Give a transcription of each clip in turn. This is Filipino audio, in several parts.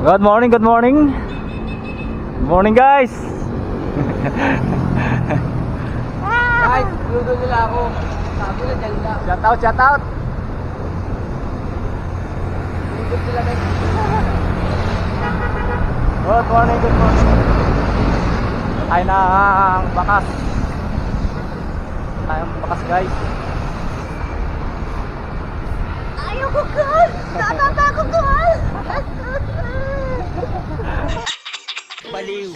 Good morning, good morning. Good morning, guys. Guys, ludo nila ako. Sabi na dyan na. Shout out, shout out. Ludo sila guys. Good morning, good morning. Ay ng bakas. Tayong bakas, guys. Ayaw ko, girl! Natatakot ko, girl! Baliw.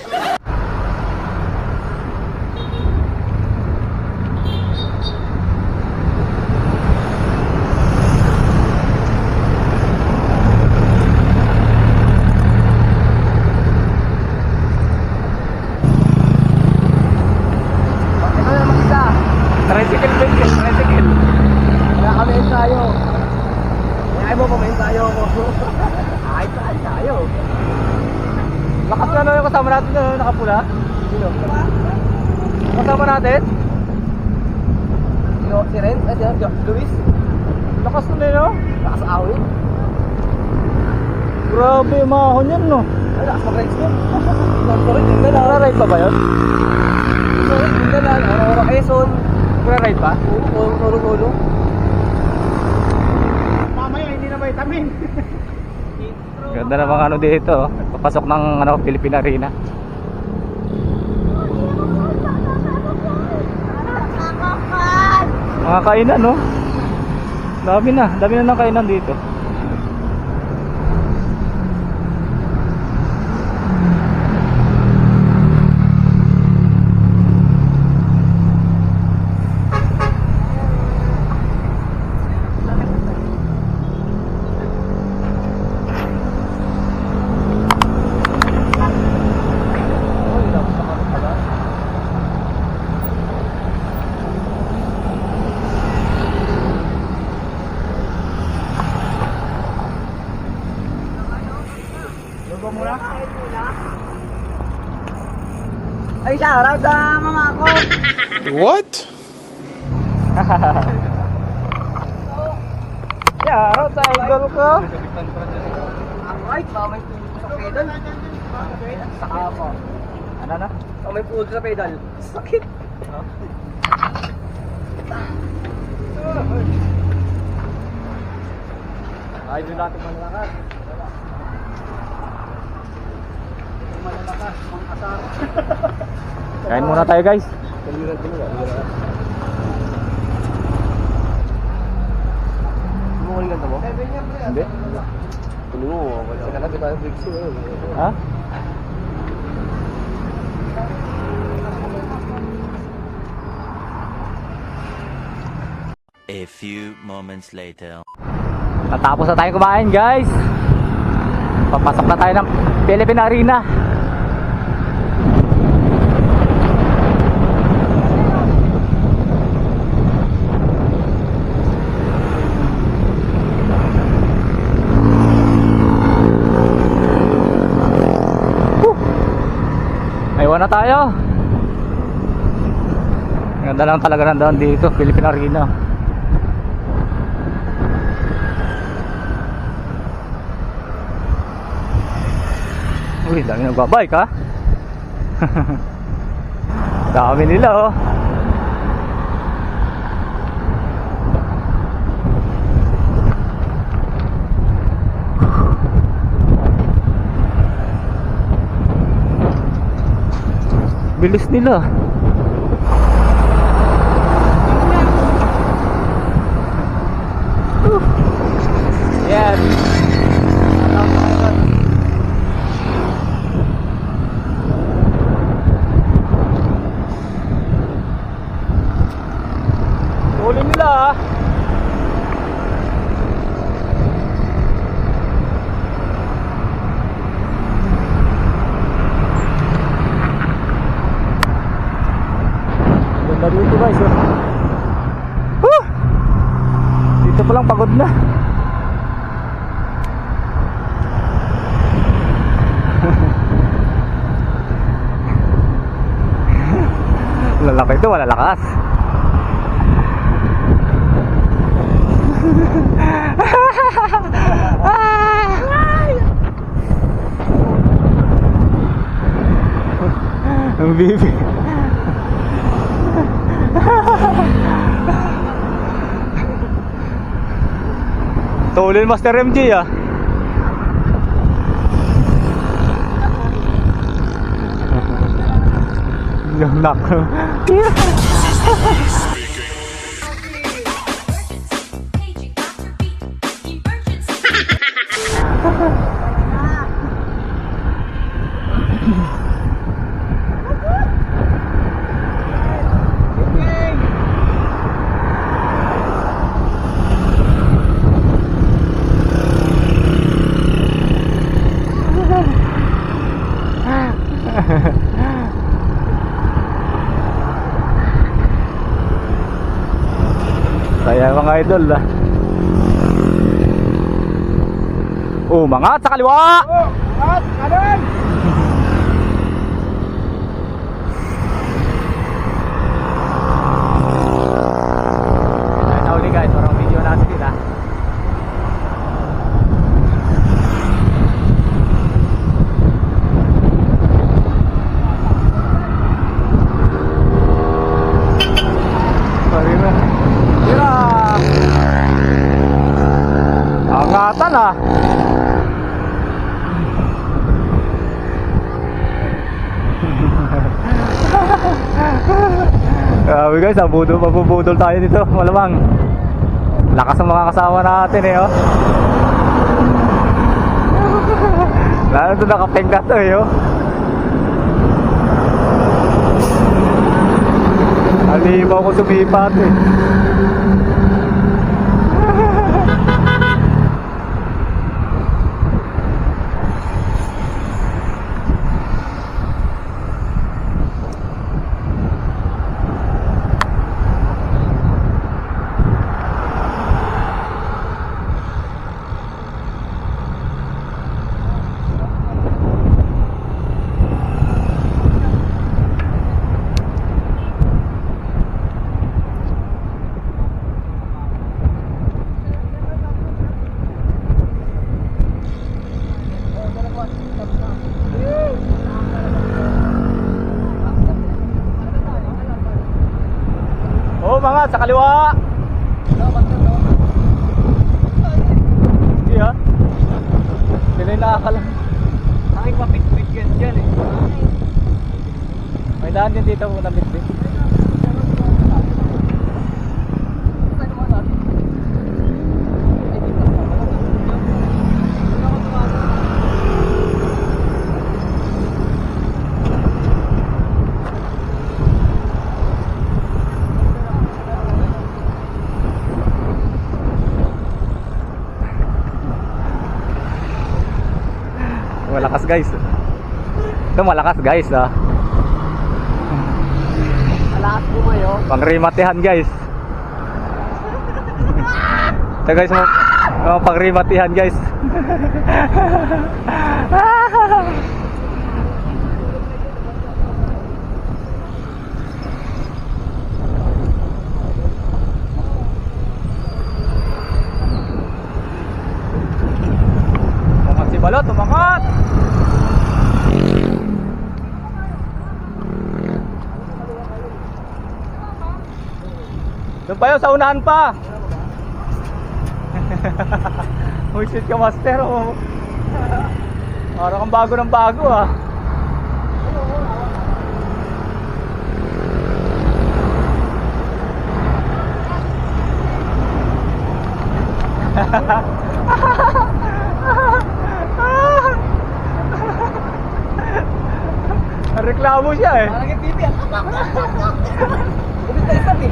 Tricycle, tricycle. Kaya kami ensayo. Kaya mo kami ensayo ko. Ay, ensayo. Lakas na yung kasama natin na nakapula. Sino? Kasama natin. Sino? Si Ren? Luis? Lakas na yun, no? Lakas awin. Grabe, mahon yan, no? Ay, lakas mag-rides mo. Sorry, hindi na. Nara-ride pa ba yun? Sorry, hindi na. Ano, Quezon. Nara-ride pa? Ulo. Mamaya, hindi na vitamin. Ganda na mga ano dito, oh. Papasok ng ano, Philippine Arena. Nakakapan! Mga kainan, no? Dami na ng kainan dito. Ay, shoutout sa mga ko. What? Yeah, raw sa idol ko. Alright, may pulo sa pedal. Saka ako. Ano na? May pulo sa pedal. Sakit. Ay, doon natin malalakas. Malalakas, mga asar. Kain muna tayo, guys. Sumukuling ganda mo? Hindi. Tuloy mo, wala ka na tayo breaks mo. Ha? A few moments later. Natapos na tayo kumain, guys. Papasok na tayo ng Philippine Arena. Aywan na tayo. Ganda lang talaga nandoon dito, Philippine Arena. Uy, dami nagbabike, ha? Dami nila, oh. Bilis nila. Yes. Huli nila, ah. Ganda dito, guys, oh. Dito pa lang pagod na. Lalaki ito, wala lakas. Bibi. Tulin Master MG ah. Yung knock. Saya mga idol ah. Umangat sa kaliwa. At kanan! Nauli guys, parang video natin din ah. Sorry na. Tira. Angatan ah. Grabe guys, mabubudol tayo dito, malamang. Lakas ng mga kasama natin eh, oh. Lalo ito nakapeng na to eh, oh. Alimaw ko sumipat eh. Oh, mga sa kaliwa. Hindi ha. Sila yung nakakala. Aking papit-pit yan dyan eh. May daan din dito na bitbit. Malakas guys. Ito malakas guys ah. Malakas bumayo. Pangrimatihan guys. Ito guys mga pangrimatihan guys. Umangat si Balot, umangat. Doon pa yun, sa unahan pa. Uy, shit ka master oh. Parang kang bago ng bago ah. Reklamo siya eh. Parang yung pipi ah. Ulit na isang eh.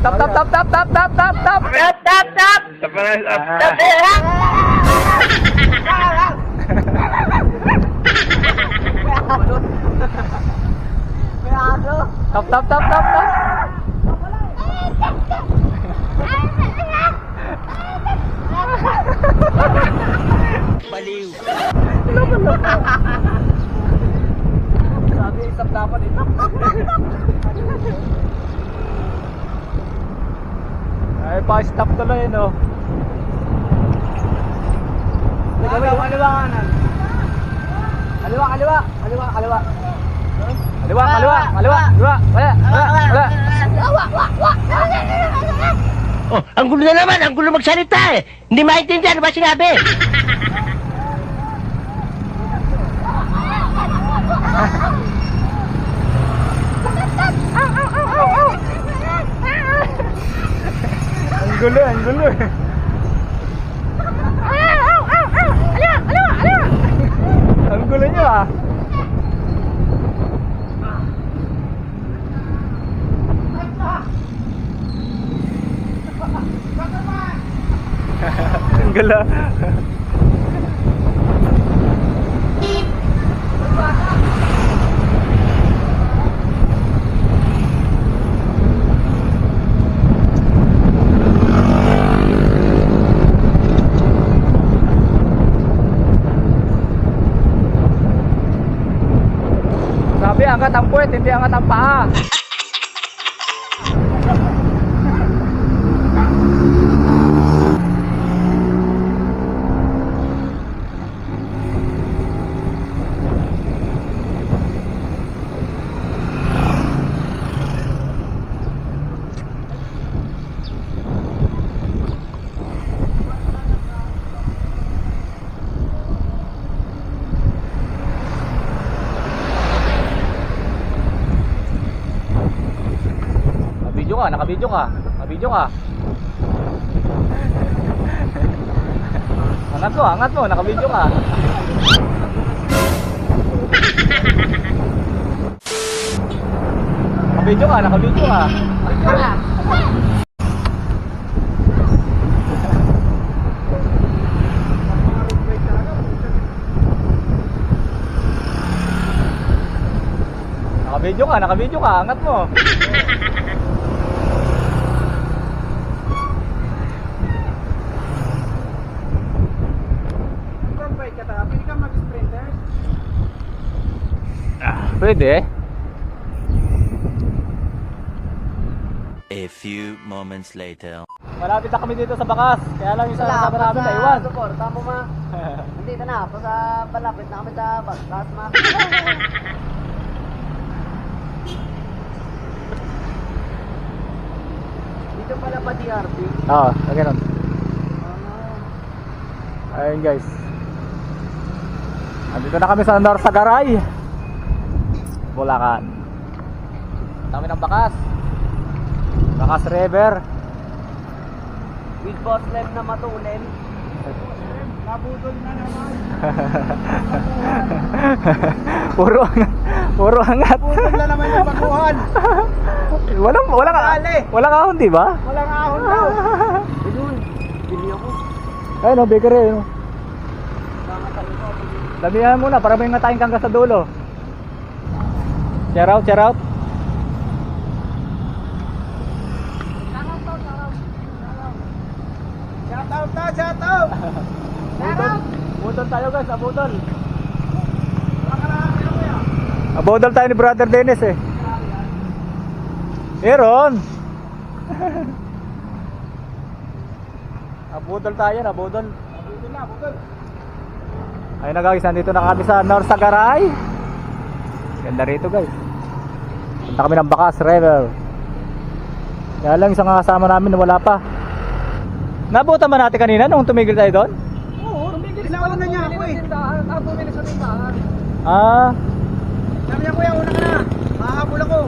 Tap tap tap tap tap tap tap tap. Tap, tap, tap. Tap na tap. Tap, tap. Tap tap tap tap tap. Baliw. Sabi isang dapat ito. Ay, pa-stop tuloy no. Ano ba kanan? Kaliwa, kaliwa. Kaliwa, kaliwa. Kaliwa, kaliwa, kaliwa. Kaliwa, wala, wala, wala. Oh, ang gulo na naman, ang gulo magsalita eh. Hindi maintindihan ba sinabi? Ang gulo, ang gulo. Ang gulo niyo ah. Ang gulo. Sabi, angat ang puwet, hindi angat ang paa. Nakabidyo ka. Nakabidyo ka. Angat mo, nakabidyo ka. Nakabidyo ka, nakabidyo ka. Nakabidyo ka, angat mo. Pwede. A few moments later. Malapit na kami dito sa bakas. Kaya lang yung sa kasama namin na iwan. Support, tamo ma. Nandito na ako sa palapit na kami sa bakas ma. Dito pala pa DRT. Oo, ganun. Ayun guys. Andito na kami sa Norsagaray, Bulacan. Kami ng bakas. Bakas River. With boss lem na matulin. Nabudol na naman. Puro angat. Puro angat. Budol na naman yung baguhan. Walang ahon, di ba? Walang ahon daw. Bidun, bili ako. Ayun o, bakery. Ayun. Damihan muna para may ngatayin kang sa dulo. Share out, share out. Shout out! Abudol tayo guys, abudol. Abudol tayo ni Brother Dennis eh. Aaron. Abudol tayo, abudol. Ayun na guys, nandito na kami sa Norsagaray. Ganda rito guys. Punta kami ng Bakas River. Kaya lang isang kasama namin wala pa. Nabutan ba natin kanina nung tumigil tayo doon? Oo, tumigil. Inauna niya ako eh. Ako bumili sa tindahan. Ah, Sabi niya, kuya, una ka na. Mahabol ako.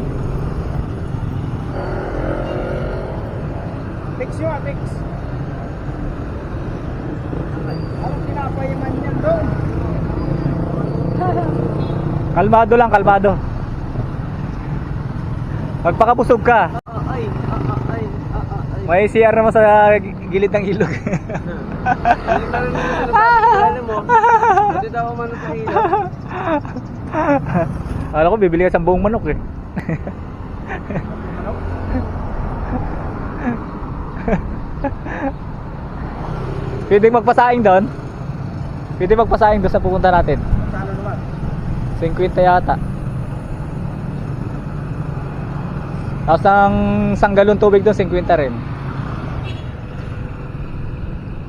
Fix nyo ah, fix. Anong pinapayaman niyan doon? kalmado lang, kalmado. Magpakabusog ka. Ay. May CR naman sa gilid ng ilog. Alam mo, hindi daw man sa ilog. Alam ko bibili ka sa buong manok eh. Pwede magpasaing doon? Pwede magpasaing doon sa pupunta natin? Saan naman? 50 yata. Tapos ang isang galon tubig doon 50 rin.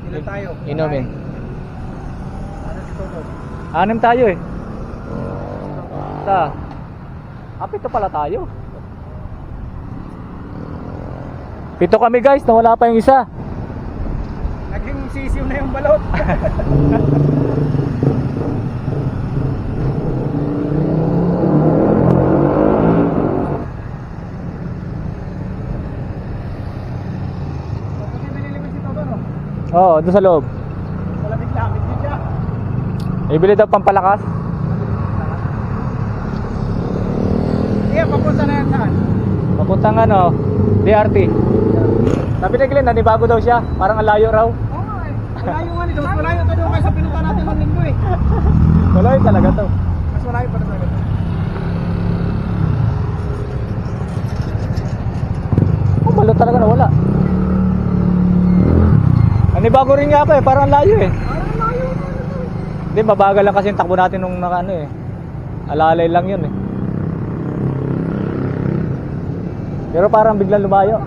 Ilan tayo? Inumin. Ano si Toto? 6 tayo eh. Isa. Pito pala tayo. Pito kami guys, nawala pa yung isa. Naging sisiw na yung balot. Oo, doon sa loob. Malamig lamig din siya. Ibili daw pampalakas. Iya, papunta na yan saan? Papuntang ano, DRT. Sabi ni Glenn, nanibago daw siya. Parang ang layo raw. Oo nga eh. Malayo nga nito. Mas malayo ito doon kaysa pinunta natin ng linggo eh. Malayo talaga to. Mas malayo pa talaga ito. Oh, balot talaga nawala. Nanibago rin nga pa eh, parang ang layo eh. Parang malayo nga nito. Hindi, mabagal lang kasi yung takbo natin nung naka ano eh. Alalay lang yun eh. Pero parang biglang lumayo.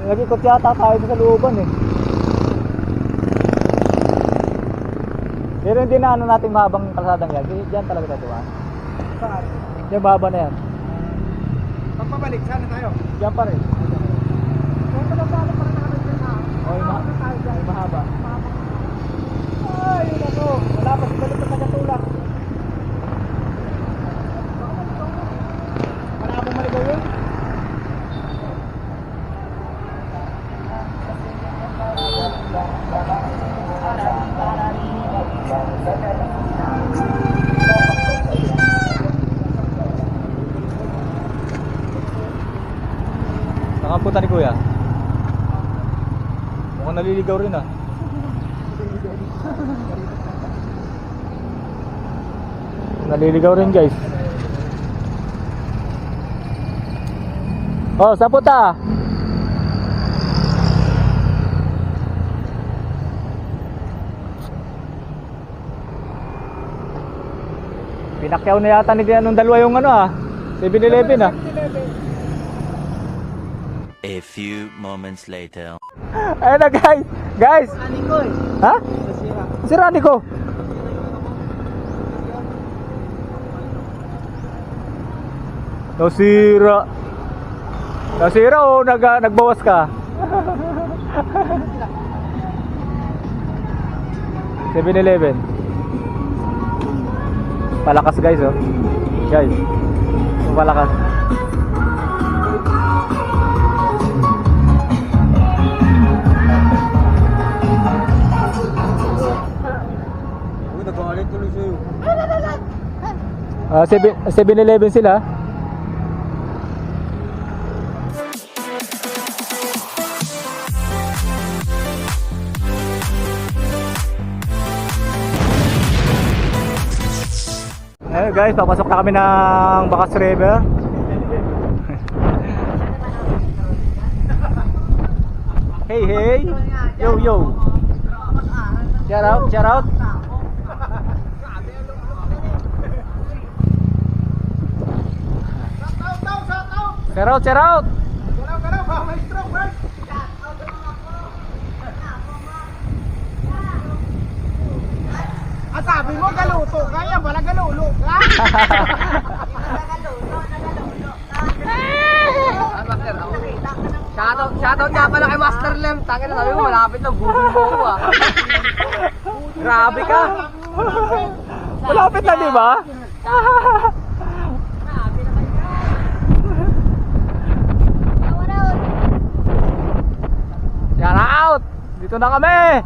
Nag-ikot yata tayo sa looban eh. Pero hindi na ano natin mahabang kalsadang yan. Diyan talaga tayo ba? Saan? Diyan mahaba na yan. Pagpabalik, saan na tayo? Diyan pa rin. Kung ito na paano para nakabalik na. Oy, mahaba. Ay, yun ako. Wala pa si balot na tagatulak. Malabong maligaw yun? Nakapunta ni Kuya. Mukhang naliligaw rin ah. Naliligaw rin guys. Oh, saan punta? Pinakyaw na yata ni Dian nung dalawa yung ano ah. 7-Eleven ah. A few moments later. Ayun na guys. Guys. Ani ko eh. Ha? Nasira. Sira ni ko. Nasira. Nasira o nagbawas ka? 7-Eleven. Palakas guys oh. Guys. Palakas. Uy, nag-aalit tuloy sa'yo. 7-Eleven sila. Ayun guys, papasok na kami ng Bacas River. Hey hey. Yo yo. Shout out, shout out. Shout out, shout out. Galaw, baka may stroke, Bert. Ah, sabi mo galuto ka, yan pala galulo ka. Shoutout nga pala kay Master Lem. Tangin na sabi mo, malapit lang, budol mo ako ah. Grabe ka. Malapit na, di ba? Shout out! Dito na kami!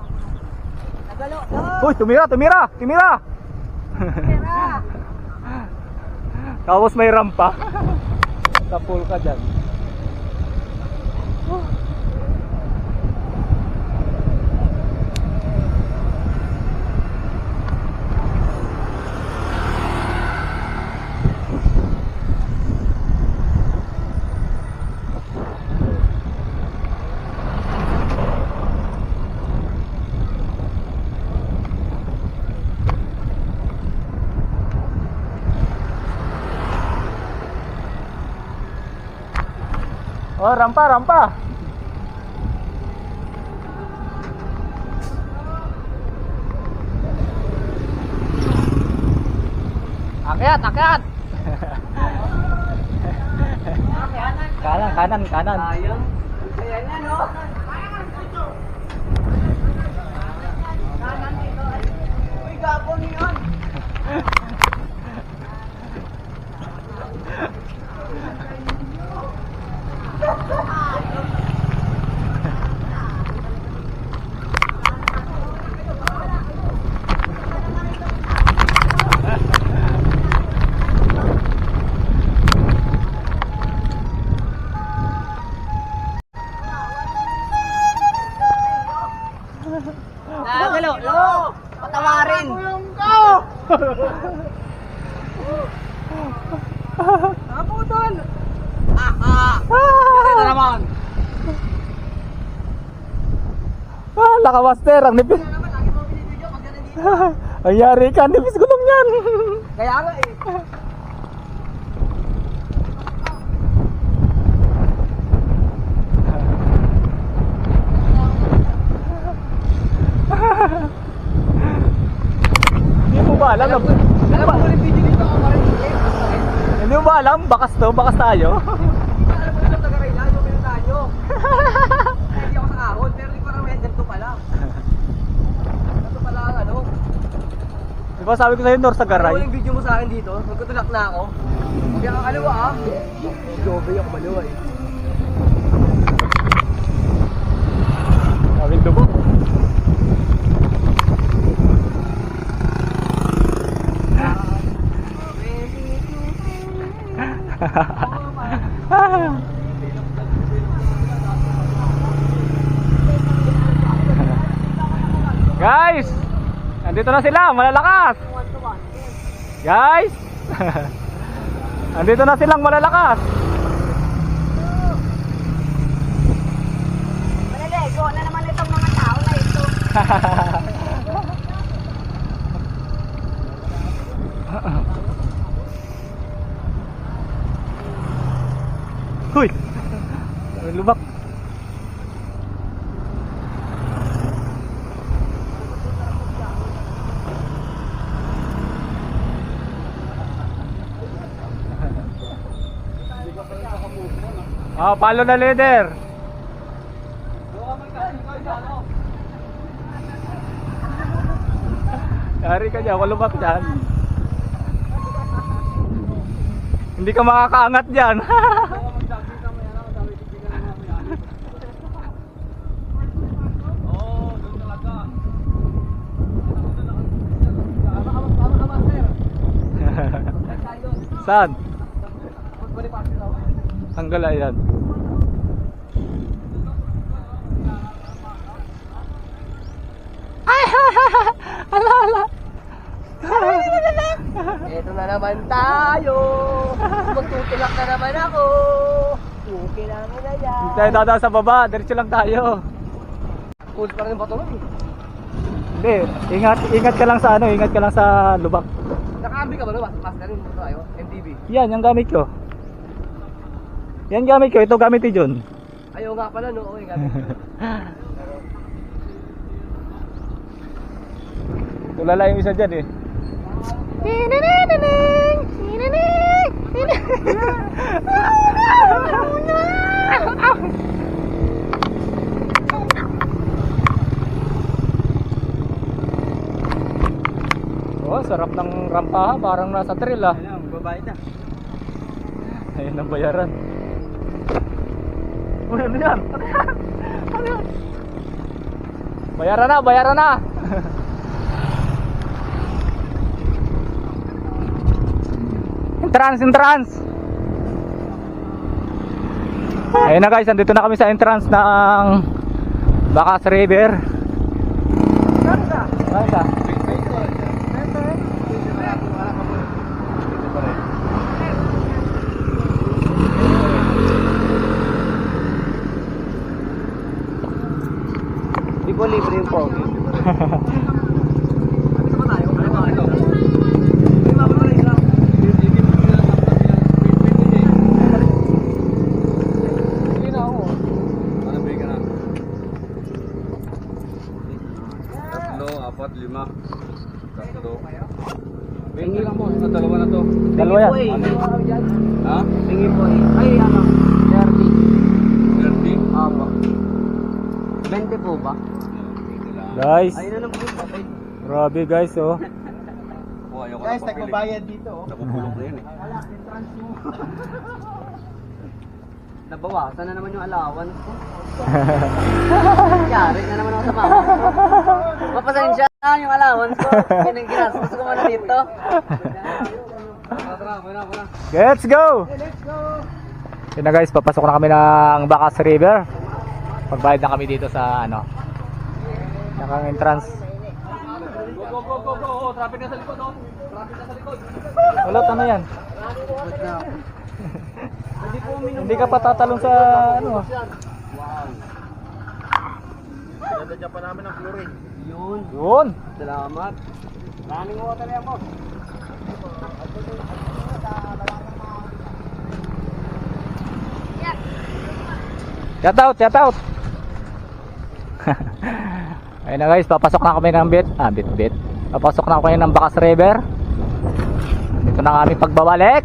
Uy, tumira! Tapos may rampa. Tapol ka dyan. Oh, rampa. Akyat, akyat! Kanan, kanan, kanan. Sayang. Kaya na, no? Uy, gapon yun! Galo, lo! Patawarin! Kulong ko! Ako doon! Yan na naman! Laka master, ang nipis. Ang yari ka, nipis gulong yan. Kaya nga eh. Hindi mo ba alam? Alam mo ulit video dito ako marin. Hindi mo ba alam? Bakas to, bakas tayo. Alam mo dito taga-ray na, yung pinuntahan nyo. Hindi ako sa kahon, pero di parang may ganito pala. Ganito pala ang ano. Di ba sabi ko sa'yo, Nor sa Ano garay? yung video mo sa akin dito? Magkutulak na ako. Huwag kang kaliwa ah. Jobe ako maliwa eh. Kaming dugo. Guys, nandito na sila, malalakas. Guys, nandito na silang malalakas. Malaligo na naman itong mga tao na ito. Huy, lubak. Palo na leader. Yari ka dyan, walubak dyan. Hindi ka makakaangat dyan. Saan? Hanggal ayan. Ala. Ito na naman tayo. Magtutulak na naman ako. Okay lang na yan. Hindi tayo dadaan sa baba, diretso lang tayo. Cool pa rin yung bato nun eh. Hindi, ingat ka lang sa ano, ingat ka lang sa lubak. Nakaambi ka ba no? Mas na rin mo tayo. MTV. Yan, yung gamit ko. Yan gamit ko, ito gamit ni John. Ayaw nga pala no. Okay, gamit ko. Tulala yung isa dyan eh. Oh, sarap ng rampa ha, parang nasa trail ah. Ayun, babayad na. Ayun ang bayaran. Uy, ano yan? Ano yan? Ano yan? Bayaran na, bayaran na! Entrance! Ayun na guys, andito na kami sa entrance ng Bacas River. Saan ka? Di ko libre yung pogi. Ano ba tayo? Ano ba ito? Hindi mapapalay lang. Hindi na ako. Ano ba ka na? 3, 4, 5. 3. Tingin lang po, sa dalawa na to. Dalawa yan. Ha? Tingin po eh. Ay, ano? 30. 30? Opo. 20 po ba? Guys, Ayun na lang po yung papel. grabe guys oh. Oh, ayoko guys, nagbabayad dito. Napupulong na yun eh. Nabawasan na naman yung allowance ko. Yari na naman ako sa mama ko. Mapasensya na yung allowance ko. Ginastos ko muna dito. Let's go! Yun na guys, papasok na kami ng Bacas River. Pagbayad na kami dito sa ano, nakang entrance. Go, go, go, go. Oh, traffic na sa likod, oh. Traffic na sa likod. Ulot, ano yan? Hindi ka pa tatalong sa ano. Dadadya pa namin ang chlorine. Yun. Yun. Salamat. Running water yan, boss. Shout out, shout out. Ayun na guys, papasok na kami ng bit. Papasok na kami ng Bacas River. Dito na kami pagbabalik.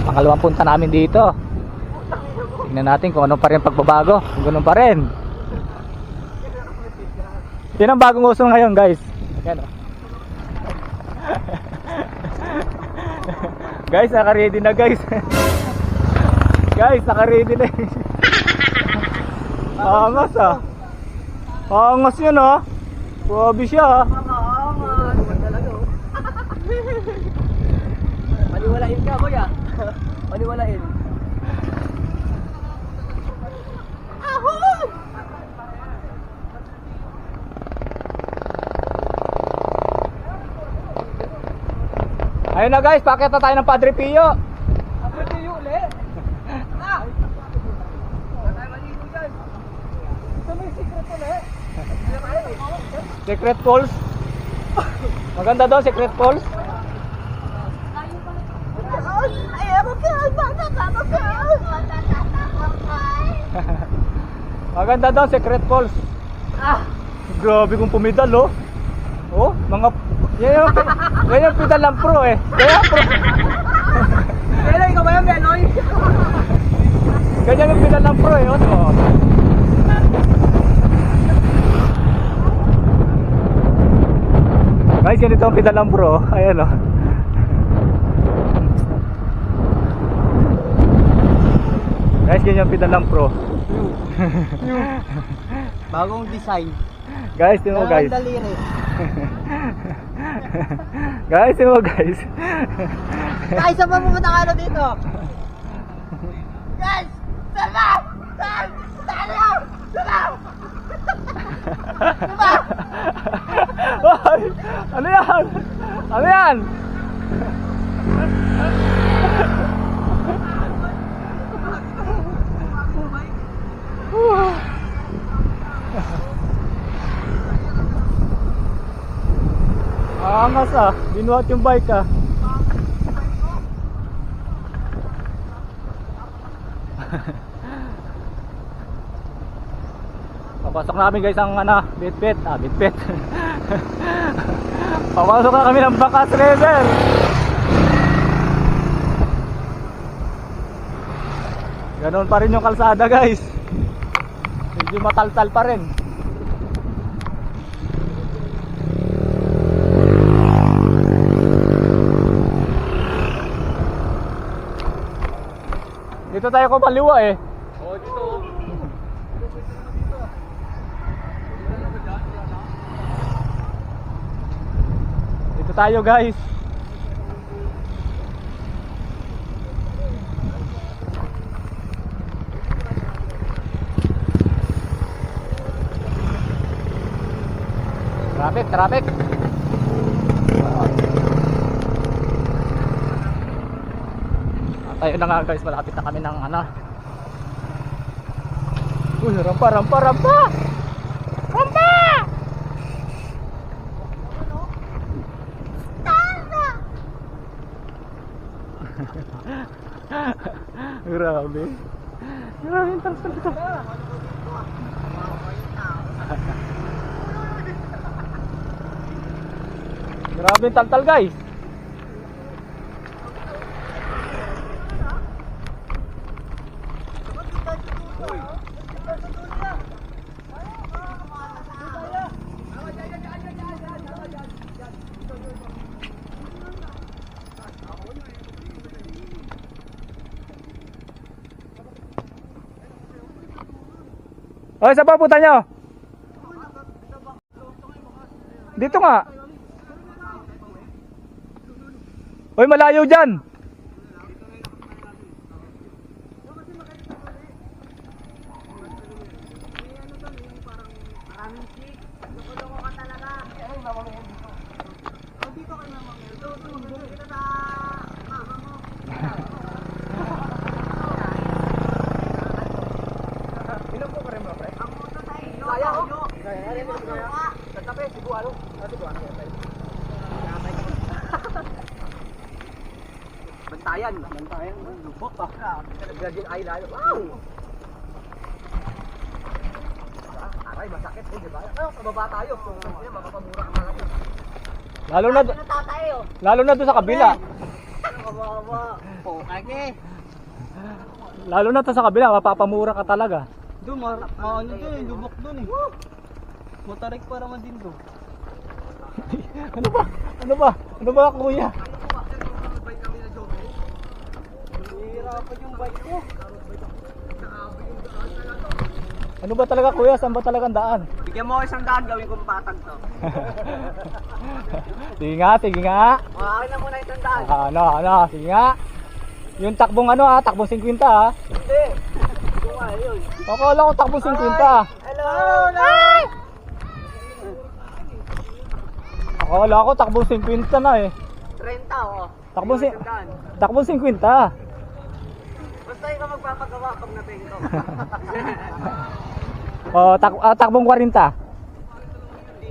Pangalawang punta namin dito. Tingnan natin kung ano pa rin pagbabago. Kung ganun pa rin. Yan ang bagong uso ngayon guys. Yan oh. Guys, naka-ready na guys. Guys, naka-ready na. Angas ah. Angas yun ah. Grabe siya ah. Paniwalain ka, kuya. Paniwalain. Ayun na guys, pakita tayo ng Padre Pio. Padre Pio ulit. Secret Falls. Maganda daw, Secret Falls. Ayoko ka. Bata ka ka. Maganda daw, Secret Falls. Grabe kung pumidal oh. Oh, mga yan yung pedal ng pro eh. Kaya pro. Meloy ka ba yan, Meloy? Ganyan yung pedal ng pro eh. Oh. Guys, ganito ang pedal ng pro. Ayan oh. Guys, ganyan yung pedal ng pro. Bagong design. Guys, tingnan mo guys. Daliri. Guys, tingnan mo guys. Ay, saan ba pumunta ka dito? Guys! Sarap! Sarap! Sarap! Sarap! Ay, ano yan? Ano yan? Angas ah, binuhat yung bike ah. Papasok namin guys ang ano, bit-bit. Bit-bit. Papasok na kami ng Bacas River. Ganon pa rin yung kalsada guys. Medyo mataltal pa rin. Dito tayo kumaliwa eh. Oh, dito. Dito tayo guys. Traffic. Tayo na nga guys, malapit na kami ng ano. Uy, rampa. Rampa! Grabe yung talsal dito. Grabe yung taltal guys. Oy, saan pa punta nyo? Dito nga. Oy, malayo dyan. Saya ko. Sa tabi, Cebu, ano? Cebu, ano? Bantayan. Bantayan. Lubok pa. Virgin Island. Wow! Aray, masakit eh, di ba? Sa baba tayo. Mapapamura ka mga Lalo na doon sa kabila. Lalo na to sa kabila, mapapamura ka talaga. Doon, maano doon eh, lubok doon eh. Motorik pa naman din doon. Ano ba kuya? Hihirapan yung bike ko. Ano ba talaga kuya? Saan ba talagang daan? Bigyan mo ako isang daan, gawin kong patag to. Sige nga. Akin na muna isang daan. Sige nga. Yung takbong takbong 50 ah. Hindi. Ito nga, yun. Akala ko takbong 50 ah. Hello! Hi! Akala ko takbong 50 na eh. 30 oh. Takbong 50. Basta ikaw magpapagawa pag nating ko. Oh, takbong 40. Hindi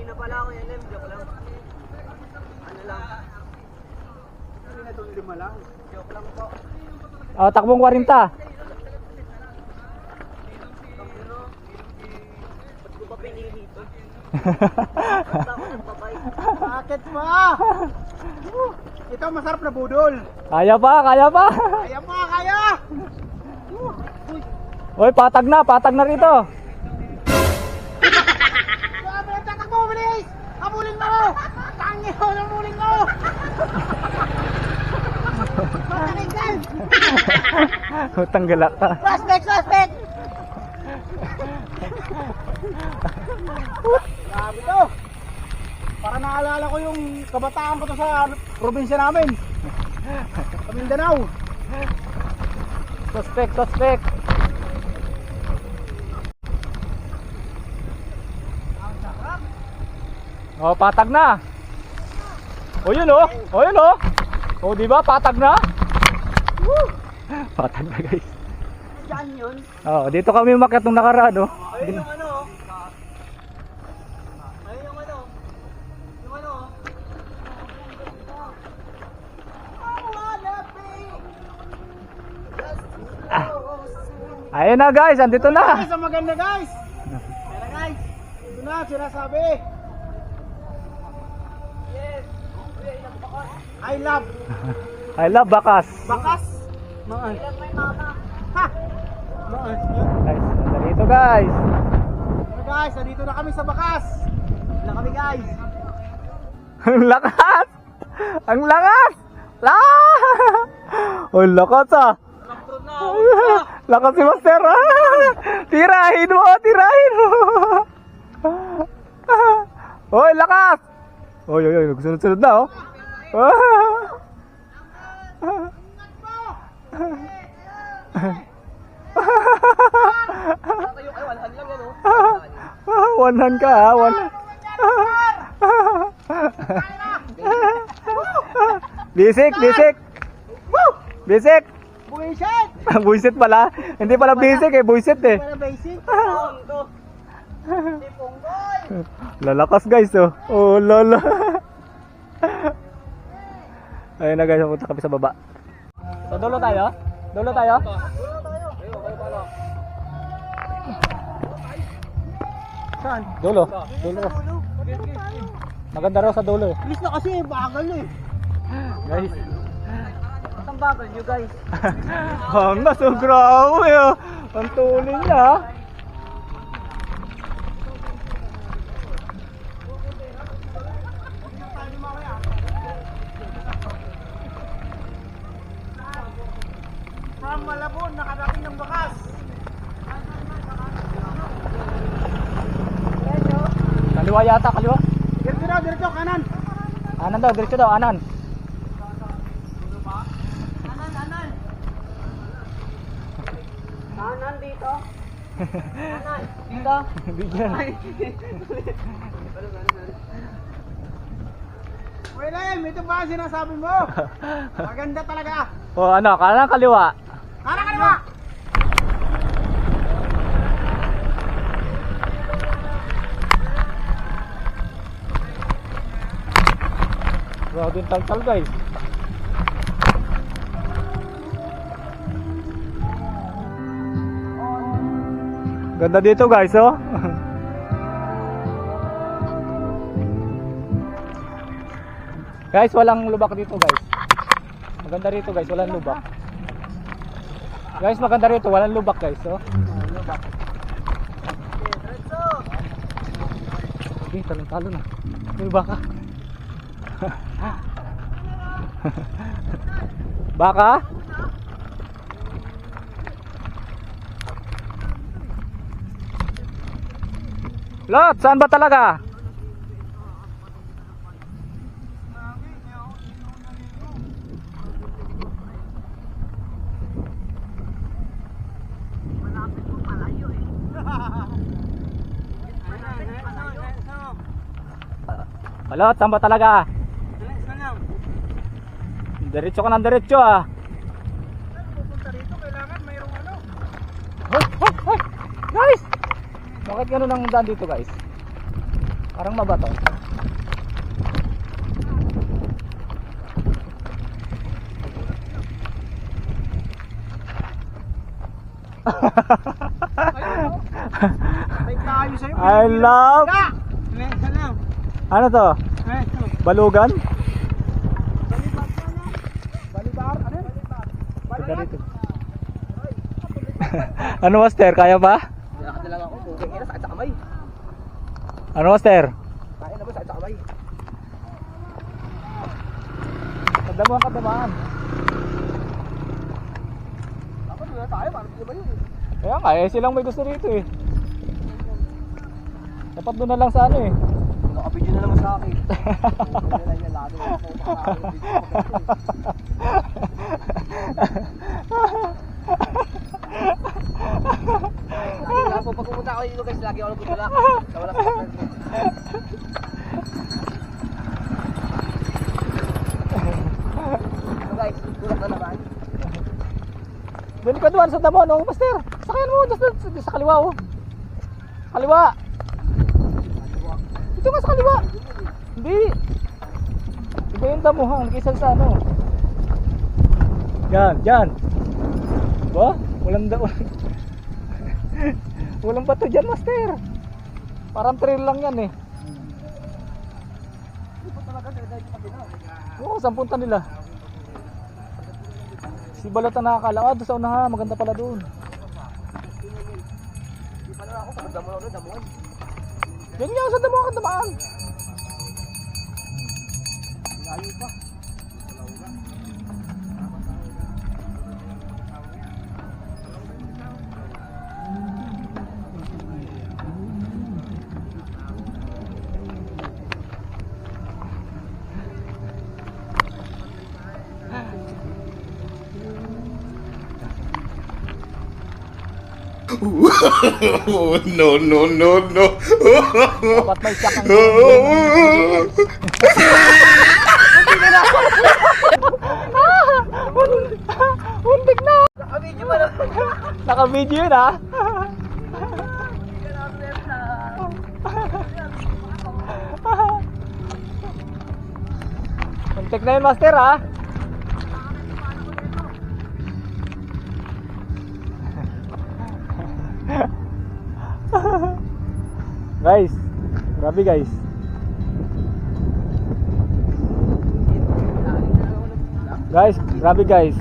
na pala ako yan, joke lang. Ano lang? Hindi na itong 5 lang. Joke lang po. Oh, takbong 40. Ba't ko ba pinili dito? Basta ako nagpapay. Bakit ba? Ito masarap na budol. Kaya pa. Kaya pa, kaya! Oy, patag na rito. Sabi ang tatak mo, bilis! Habulin mo! Tangi mo, habulin mo! Mataligdan! Tanggalak ka. Suspect! Grabe to! Para naalala ko yung kabataan ko to sa probinsya namin. Sa Mindanao. Suspect. Oh, patag na. Oh, yun oh. Oh, di ba? Patag na. Woo! Patag na, guys. Saan yun? Oh, dito kami umakyat nung nakaraan, oh. Ayun yung ano. Ayun yung ano. Yung ano. Ayun na, guys. Andito na. Guys, ang maganda guys. Ayan na guys. Ito na, sinasabi. Yes. I love Bakas. Bakas. Maan. Ha! Maan. Guys, nandito, guys. So guys, nandito na kami sa Bakas. Wala kami guys. Ang lakas! Ang lakas! Ang lakas ah! Lakas si Master ah! Tirahin mo! Hoy, lakas! Oy, nagsunod-sunod na oh! One hand ka ha, one hand. Bisik. Buisit! Buisit pala. Hindi pala bisik eh, buisit eh. Para basic. Ponggo. Si Ponggoy. Lalakas guys oh. Oh lala. Ayun na guys, pupunta kami sa baba. So dulo tayo? Saan? Dulo. Maganda raw sa dulo eh. Bilis na kasi, bagal eh. Guys. Ang bagal nyo guys. Hangas oh, grabe oh. Ang tuloy niya. Sa Malabon, nakarating ng Bakas. Kaliwa yata, kaliwa. Diretso daw, diretso, kanan. Anan daw, diretso daw, anan. Kanan dito. Kanan. Dito. Bigyan. William, ito ba ang sinasabi mo? Maganda talaga. O ano, kanan kaliwa. Kanan, kaliwa. Grabe yung taltal guys. Ganda dito guys, oh. Guys, walang lubak dito guys. Maganda rito guys, walang lubak. Guys, maganda rito, walang lubak guys, oh. Okay, talong-talo na. May baka. Baka? Lot, saan ba talaga? Lot, saan ba talaga? Diretso ka ng diretso ah. Pupunta rito, kailangan mayroong ano. Hoy, hoy, hoy! Guys! Bakit ganun ang daan dito guys? Parang mabato. May tayo sa'yo. I love. Ano to? Balugan? Balibar, ano? Balibar. Ano master? Kaya ba? Lakad na lang ako. Tubig nila sakit sa kamay. Ano master? Kaya na ba sakit sa kamay? Kadamuhan, kadamuhan. Ako doon na tayo. Parang di ba yun? Kaya nga eh, silang may gusto rito eh. Dapat doon na lang sa ano eh. Nakapidyo na naman sa akin. Wala niya lado. Lagi po pag pumunta ako dito guys, lagi ako nagputulak. Sa wala ka. So guys, tulak na naman. Doon ka doon sa damo, no, master. Sakayan mo, doon sa kaliwa oh. Kaliwa. Ito nga sa kaliwa. Hindi. Iba yung damuhan, kaysa sa ano. Yan, yan. Diba? Walang walang bato dyan, master. Parang trail lang yan eh. Oo, saan punta nila? Si Balot na nakakala. Ah, doon sa unahan, maganda pala doon. Yan nga, sa damuhan, katamaan. Layo pa. No, no, no, no. Dapat may siyak ang Untik na! Nakabidyo pa lang. Naka-video yun ah. Untik na yun, master ah. Guys, grabe guys. Guys, grabe guys.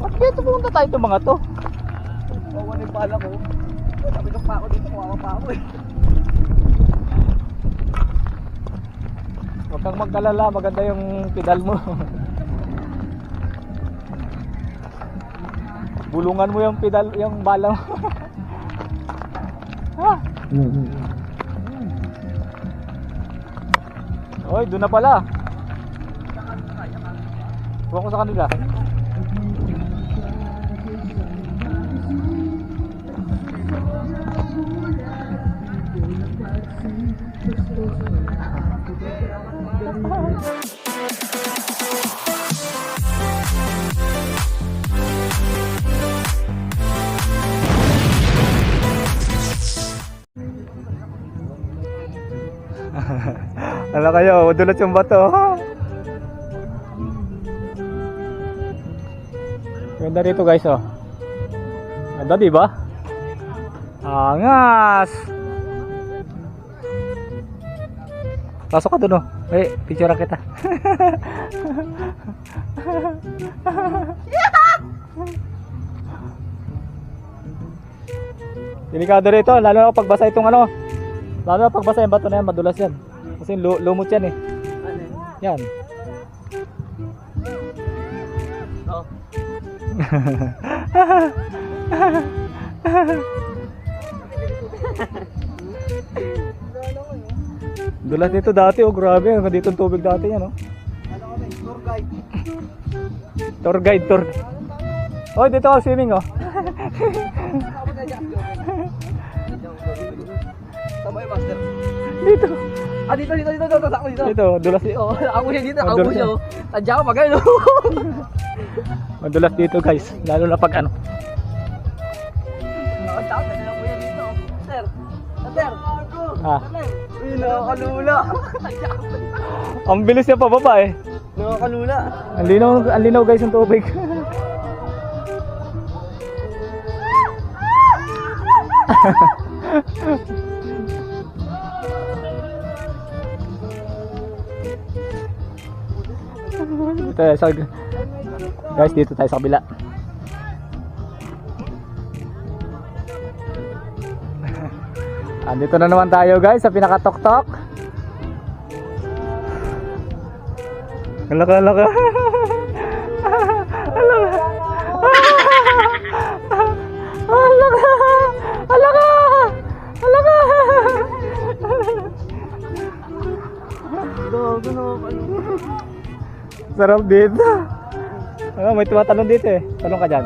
Bakit dito pumunta tayo itong mga to? Wala yung pala ko. Napidok pa ako dito, kumawa pa ako eh. Huwag kang magkalala, maganda yung pedal mo. Bulungan mo yung pedal, yung bala mo. Oy, doon na pala. Huwag ko sa kanila. Ano kayo, madulas yung bato. Ganda rito guys, oh. Ganda, di ba? Angas. Pasok ka dun, oh. Eh, picture kita. Delikado rito, lalo na pagbasa itong ano. Lalo na pagbasa yung bato na yan, madulas yan. Kasi lumot yan eh. Yan. Oh. Dulas dito dati, oh grabe. Hanggang dito ang tubig dati yan, oh. Ano kami? Tour guide. Tour guide, tour. Oh, dito ako swimming, oh. Ako na dyan. Sabay, master. Dito. Ah, dito. Ako dito. Dito, dulas dito. Oo, ako siya dito. Ako Madulas siya. yan. Tadya ako pag ano. Madulas dito, guys. Lalo na pag ano. Nakatawag na lang po yan dito. Sir. Sir. Ah, Uy, nakakalula. Tadya ako. ang bilis niya pababa eh. Nakakalula. Ang linaw guys yung tubig. Guys, dito tayo sa kabila. Andito na naman tayo guys sa pinakatok-tok. Alaka. Alaka. Sarap dito. Ano, may tumatalon dito eh. Talon ka dyan.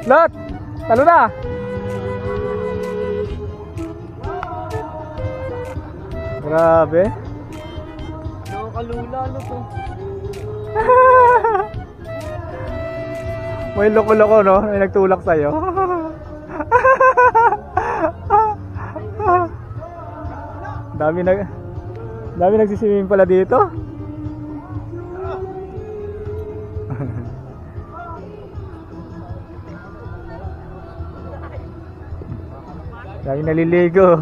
Lot! Talon na! Grabe. Nakakalula, ano to? May loko-loko, no? May nagtulak sa'yo. Dami nagsiswimming pala dito. Dami naliligo.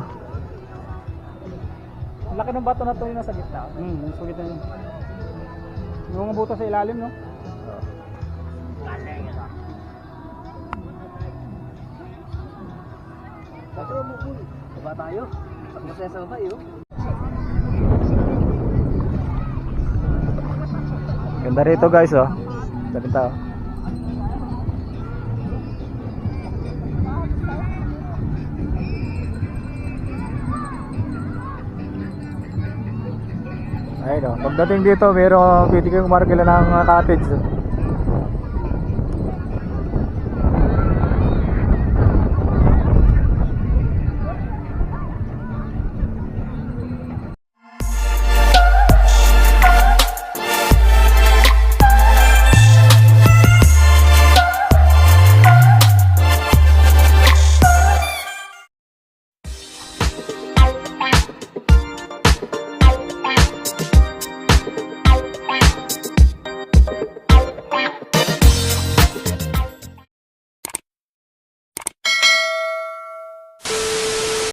Ang laki ng bato na to yung nasa gitna. Nasa gitna yun. Yung mga butas sa ilalim, no? Bato mo po. Baba tayo. Pag masaya sa baba, yun. Ganda rito guys, oh. Sabi tao. Ayun, oh. Pagdating dito, pwede kayong markila ng cottage.